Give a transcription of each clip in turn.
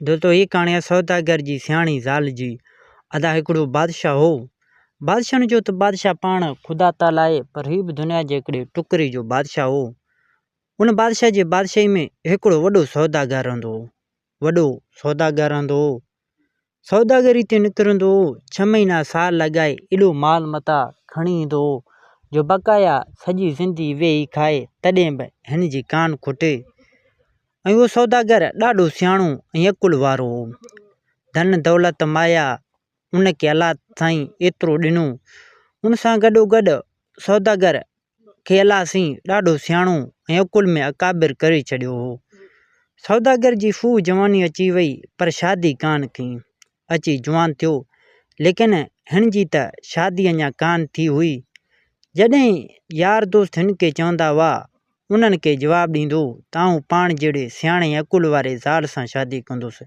दोस्तों ये कहाणी सौदागर जी सियाणी ज़ाल जी। अदा हिकिड़ो बादशाह हो। बादशाह जो तो बादशाह पाण खुदा ताला आहे, पर ही बि दुनिया जे हिकिड़े टुकरे जो बादशाह हो। उन बादशाह जे बादशाही में हिकिड़ो वॾो सौदागर रहंदो हो। वॾो सौदागर रहंदो हो। सौदागरी ते निकिरंदो हो। 6 महीना साल लॻाए एॾो माल मता खणी ईंदो हो जो बक़ाया सॼी ज़िंदगी वेही खाए तॾहिं बि हिन जी कान खुटे। ऐं उहो सौदागर ॾाढो सियाणो ऐं अकुल वारो हो। धन दौलत माया उनखे अलाह साईं एतिरो ॾिनो। उन सां गॾोगॾु सौदागर खे अलाह साईं ॾाढो सियाणो ऐं अकुल में अकाबिर करे छॾियो हो। सौदागर जी फूह जवानी अची वई, पर शादी कान कई। अची जवान थियो, लेकिन हिन जी त शादी अञा कान थी हुई। जॾहिं यार दोस्त हिन खे चवंदा हुआ, उन्हनि खे जवाबु ॾींदो त आउं पाण जहिड़े सियाणे अकुल वारे ज़ाल सां शादी कंदुसि।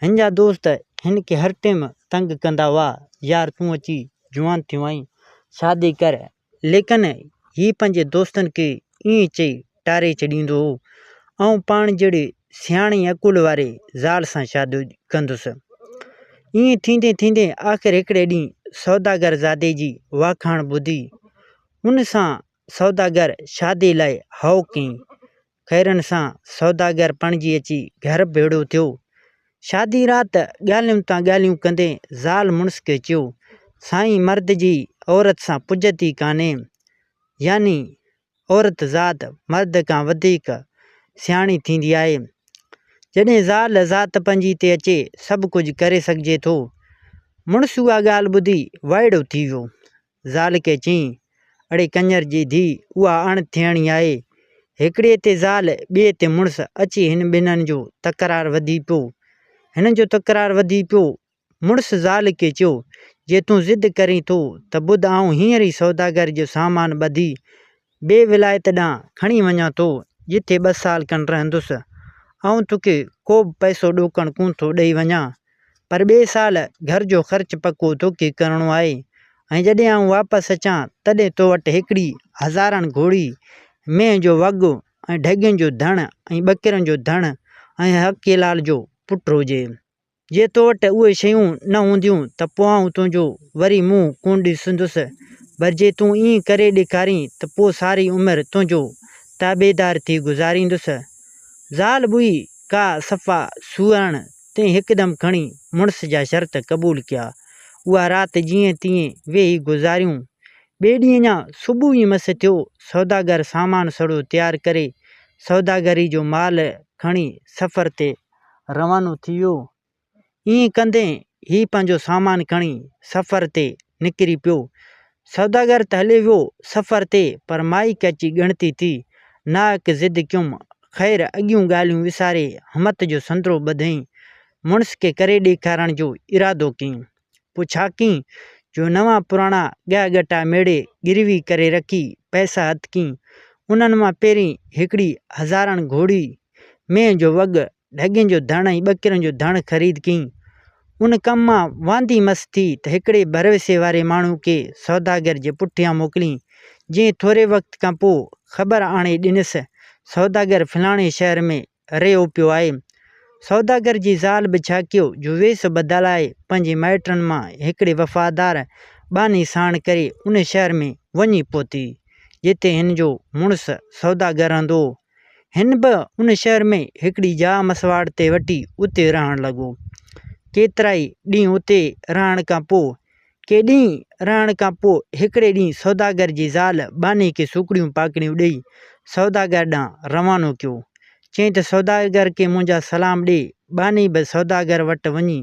हिन जा दोस्त हिन खे हर टाइम तंग कंदा हुआ, यार तूं अची जवान थियो आहीं, शादी कर। लेकिन ही पंहिंजे दोस्तनि खे ईअं चई टारे छॾींदो हो, आउं पाण जहिड़े सियाणे अकुल वारे ज़ाल सां शादी कंदुसि। ईअं थींदे थींदे आख़िर हिकिड़े ॾींहुं सौदागर ज़ादे जी वाखाण ॿुधी। उन सां सौदागर शादी लाइ हाउ कयईं। खैरनि सां सौदागर पणिजी अची घर भेड़ो थियो। शादी राति ॻाल्हियूं तां ॻाल्हियूं कंदे ज़ाल मुड़ुस खे चयो, साईं मर्द जी औरत सां पुॼती कान्हे, यानी औरत ज़ात मर्द खां वधीक सियाणी थींदी आहे। जॾहिं ज़ाल ज़ात पंहिंजी ते अचे सभु कुझु करे सघिजे थो। मुड़ुस उहा ॻाल्हि ॿुधी वाइड़ो थी वियो। ज़ाल खे चयईं, अड़े कंजर जी धीउ, उहा अणथियणी आहे। हिकिड़े ते ज़ाल ॿिए ते मुड़ुस अची हिन ॿिन्हिनि जो तकरार वधी पियो। हिन जो तकरार वधी पियो। मुड़ुस ज़ाल खे चयो, जे तूं ज़िद करीं थो त ॿुध, आउं हींअर ई सौदागर जो सामान ॿधी ॿिए विलायत ॾांहुं खणी वञां थो, जिथे 2 साल खनि रहंदुसि। आउं तोखे को बि पैसो ॾोकणु कोन थो ॾेई वञां, पर 2 साल घर जो ख़र्चु पको तोखे करिणो आहे। ऐं जॾहिं आउं वापसि अचां तॾहिं तो वटि हिकिड़ी 1000 घोड़ी, मेंह जो वॻो ऐं ढॻियुनि जो धण ऐं ॿकिरनि जो धण ऐं हकीलाल जो पुटु हुजे। जे तो वटि उहे शयूं न हूंदियूं त पोइ आउं तुंहिंजो वरी मुंहुं कोन ॾिसंदुसि, पर जे तूं ईअं करे ॾेखारीं त पोइ सारी उमिरि तुंहिंजो ताबेदार थी गुज़ारींदुसि। ज़ाल हुई का सफ़ा सूअण ते हिकदमि खणी मुड़ुस जा शर्त क़बूल कया। उहा राति जीअं तीअं वेही गुज़ारियूं। ॿिए ॾींहुं अञा सुबुह ई मस थियो। सौदागर सामान सड़ो तयारु करे सौदागरी जो माल खणी सफ़र ते रवानो थी वियो। ईअं कंदे ही पंहिंजो सामान खणी सफ़र ते निकिरी पियो। सौदागर त हले वियो सफ़र ते, पर माई अची ॻणती थी। नाहक ज़िद कयुमि। ख़ैर अॻियूं ॻाल्हियूं विसारे हिमत जो संदरो ॿधईं। मुड़ुस खे करे ॾेखारण जो इरादो कयईं। पोइ छा कयईं जो नवां पुराणा ॻटा मेड़े गिरवी करे रखी पैसा हथ कयईं। उन्हनि मां पहिरीं हिकिड़ी 1000 घोड़ी, मेंह जो वॻ, ढॻियुनि जो धण ऐं ॿकिरनि जो धण ख़रीद कयईं। उन कम मां वांदी मस थी त हिकिड़े भरोसे वारे माण्हू खे सौदागर जे पुठियां मोकिलियईं, जंहिं थोरे वक़्त खां पोइ ख़बर आणे ॾिनसि सौदागर फलाणे शहर में रहियो पियो आहे। सौदागर जी ज़ाल बि छा कयो जो वेस बदिलाए पंहिंजे माइटनि मां हिकिड़े वफ़ादार बानी साण करे उन शहर में वञी पहुती, जिते हिन जो मुड़ुस सौदागर रहंदो हो। हिन बि उन शहर में हिकिड़ी जाइ मसवाड़ ते वठी उते रहणु लॻो। केतिरा ई ॾींहं उते रहण खां पोइ हिकिड़े ॾींहुं सौदागर जी ज़ाल बानी खे सूकड़ियूं पाकड़ियूं ॾेई सौदागर ॾांहुं रवानो कयो। चयईं त सौदागर खे मुंहिंजा सलाम ॾे। बानी बि सौदागर वटि वञी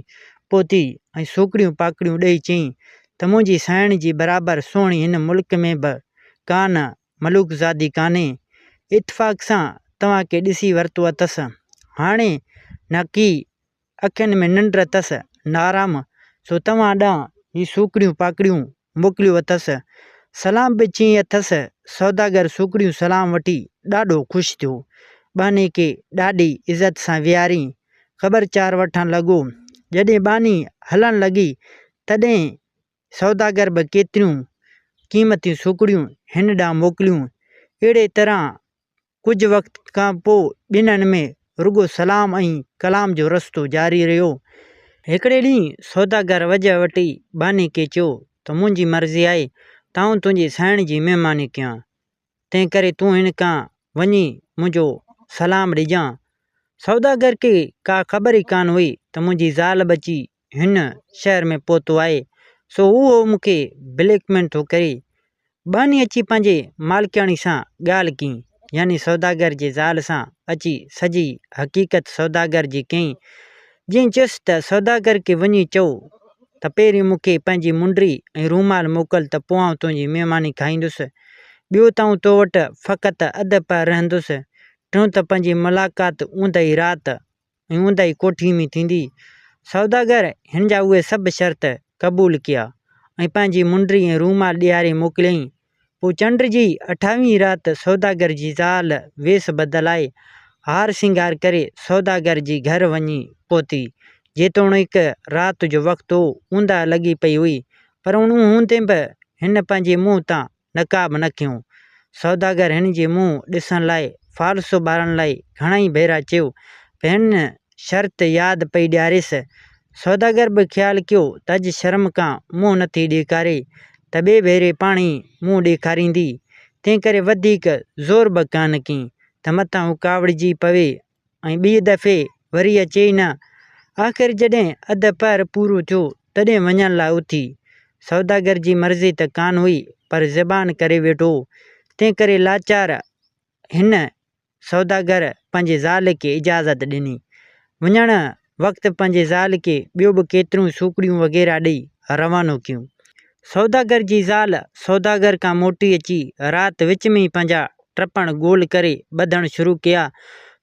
पहुती ऐं सूकड़ियूं पाकड़ियूं ॾेई चयईं त मुंहिंजी साइण जी बराबरि सुहिणी हिन मुल्क में बि कान मलूकज़ादी कान्हे। इतफ़ाक़ सां तव्हांखे ॾिसी वरितो अथसि। हाणे न की अखियुनि में निंड अथसि न आराम, सो तव्हां ॾांहुं ही सूकड़ियूं पाकड़ियूं मोकिलियो अथसि। सलाम बि चई अथसि। सौदागर सूकड़ियूं सलाम वठी ॾाढो ख़ुशि थियो। बानी खे ॾाढी इज़त सां विहारियईं। ख़बरचार वठणु लॻो। जॾहिं बानी हलणु लॻी तॾहिं सौदागर बि केतिरियूं क़ीमती सूकड़ियूं हिन ॾांहुं मोकिलियूं। अहिड़े तरह कुझु वक़्त खां पोइ ॿिन्हिनि में रुगो सलाम ऐं कलाम जो रस्तो जारी रहियो। हिकिड़े ॾींहुं सौदागर वजह वठी बानी खे चयो त मुंहिंजी मर्ज़ी आहे त आउं तुंहिंजी साइण जी महिमानी कयां, तंहिं करे तूं हिन खां वञी मुंहिंजो सलाम ॾिजां। सौदागर खे का ख़बर ई कान हुई त मुंहिंजी ज़ाल बची हिन शहर में पहुतो आहे, सो उहो मूंखे ब्लैकमेल थो करे। बानी अची पंहिंजे मालिकाणी सां ॻाल्हि कई, यानी सौदागर जे ज़ाल सां अची सॼी हक़ीक़त सौदागर जी कई। जीअं चयुसि त सौदागर खे वञी चओ त पहिरीं मूंखे पंहिंजी मुंडी ऐं रूमाल मोकिल त पोइ आउं तुंहिंजी महिमानी खाईंदुसि। ॿियो त आउं तो वटि फ़क़ति अधु पहर रहंदुसि। टियों त पंहिंजी मुलाक़ात ऊंदहि राति ऐं ऊंदहि कोठी में थींदी। सौदागर हिन जा उहे सभु शर्त क़बूल कया ऐं पंहिंजी मुंडी ऐं रूमाल ॾियारे मोकिलियईं। पोइ चंड जी 28वीं राति सौदागर जी ज़ाल वेस बदिलाए हार सिंगार करे सौदागर जी घर वञी पहुती। जेतोणीकि राति जो वक़्तु हो, ऊंदहि लॻी पई हुई, पर हूंदे बि हिन पंहिंजे मुंहं तां नक़ाब न खयो। सौदागर हिन जे मुंहुं ॾिसण लाइ फ़ालसो ॿारण लाइ घणाई भेरा चयो, पर हिन शर्त यादि पई ॾियारेसि। सौदागर बि ख़्यालु कयो त अॼु शर्म खां मुंहुं नथी ॾेखारे त ॿिए भेरे पाण ई मुंहुं ॾेखारींदी, तंहिं करे वधीक ज़ोर बि कान कई त मथां हू कावड़िजी पवे ऐं ॿिए दफ़े वरी अचे ई न। आख़िर जॾहिं अधु पहर पूरो थियो तॾहिं वञण लाइ उथी। सौदागर जी मर्ज़ी त कान हुई, पर ज़बान करे वेठो, तंहिं करे लाचार हिन सौदागर पंहिंजे ज़ाल खे इजाज़त ॾिनी। वञण वक़्तु पंहिंजे ज़ाल खे ॿियो बि केतिरियूं सूखड़ियूं वग़ैरह ॾेई रवानो कयूं। सौदागर जी ज़ाल सौदागर खां मोटी अची राति विच में ई पंहिंजा टपण गोल करे ॿधणु शुरू कया।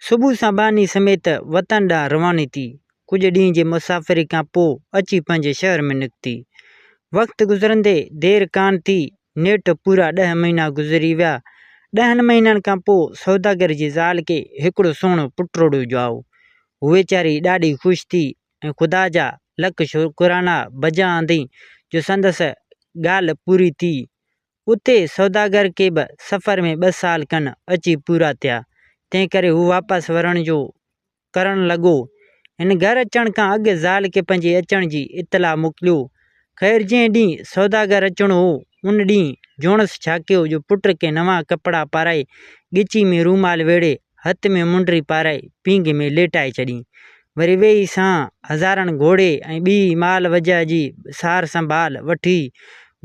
सुबुह सां बानी समेत वतन ॾांहुं रवानी थी। कुझु ॾींहं जे मुसाफ़िरी खां पोइ अची पंहिंजे शहर में निकिती। वक़्तु गुज़रंदे देरि कान थी, नेठि पूरा 10 महीना गुज़री विया। 10 महीननि खां पोइ सौदागर जी ज़ाल खे हिकिड़ो सुहिणो पुटड़ो ॼाओ। हू वीचारी ॾाढी ख़ुशि थी ऐं ख़ुदा जा लख शुक्राना बजा आंदी जो संदसि ॻाल्हि पूरी थी। उते सौदागर खे बि सफ़र में 2 साल खनि अची पूरा थिया, तंहिं करे हू वापसि वञण जो करणु लॻो। हिन घर अचण खां अॻु ज़ाल खे पंहिंजे अचण जी इतला मोकिलियो। ख़ैर जंहिं ॾींहुं सौदागर अचिणो हो उन ॾींहुं जोणस छा कयो जो पुट खे नवां कपिड़ा पाराए, ॻिची में रूमाल वेड़े, हथ में मुंडी पाराए पींघ में लेटाए छॾी। वरी वेही सां हज़ारनि घोड़े ऐं ॿी माल वजह जी सार संभाल वठी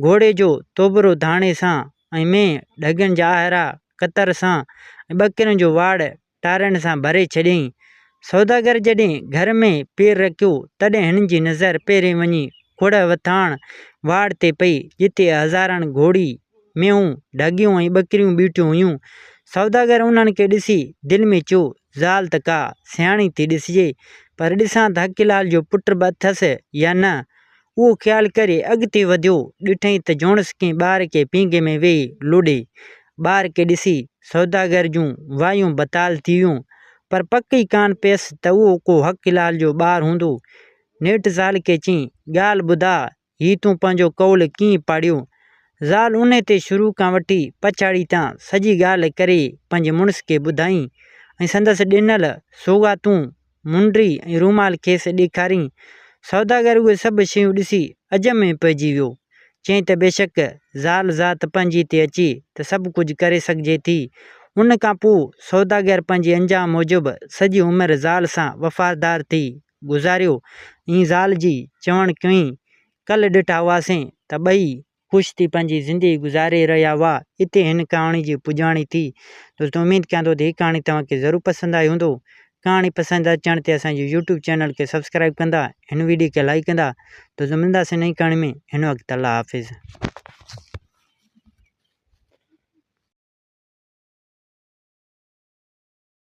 घोड़े जो तोबरो धाणे सां ऐं में ढगनि जा आहिरा कतर सां ऐं ॿकरियुनि जो वाड़ टारनि सां भरे छॾियईं। सौदागर जॾहिं घर में पेर रखियो तॾहिं हिननि जी नज़र पहिरें वञी खोड़ वथाण वाड़ ते पई, जिते हज़ारनि घोड़ी मेहूं ढगियूं ऐं ॿकरियूं बीठियूं हुयूं। सौदागर उन्हनि खे ॾिसी दिलि में चयो, ज़ाल त का सियाणी थी ॾिसिजे, पर ॾिसां त हकीलाल जो पुट बि अथसि या न। उहो ख़्यालु करे अॻिते वधियो, ॾिठईं त जोणस कंहिं ॿार खे पींघे में वेही लुॾे। ॿार खे ॾिसी सौदागर जूं वायूं बताल थी वियूं, पर पक ई कान पियसि त उहो को हकीलाल जो ॿारु हूंदो। नेठि ज़ाल खे चयईं, ॻाल्हि ॿुधा, हीउ तूं पंहिंजो कौल कीअं पाढ़ियो? ज़ाल उन ते शुरू खां वठी पछाड़ी तां सॼी ॻाल्हि करे पंहिंजे मुड़ुस खे ॿुधाईं ऐं संदसि ॾिनल सौगातूं मुंडी ऐं रूमाल खेसि ॾेखारियईं। सौदागर उहे सभु शयूं ॾिसी अजब में पइजी वियो। चयईं त बेशक ज़ाल ज़ात पंहिंजी ते अचे त सभु कुझु करे सघिजे थी। उन खां पोइ सौदागर पंहिंजे अंजाम मूजिबि सॼी उमिरि ज़ाल सां वफ़ादार थी गुज़ारियो ऐं ज़ाल जी चवणु कयईं, कल्ह ॾिठा हुआसीं त ॿई ख़ुशि थी पंहिंजी ज़िंदगी गुज़ारे रहिया हुआ। हिते हिन कहाणी जी पुॼाणी थी। दोस्तों उमेदु कयां थो त हीअ कहाणी तव्हांखे ज़रूरु पसंदि आई हूंदो। कहाणी पसंदि अचण ते असांजे यूट्यूब चैनल खे सब्सक्राइब कंदा, हिन वीडियो खे लाइक कंदा। दोस्तों मिलंदासीं नई कहाणी में, हिन वक़्तु अल्लाह हाफ़िज़।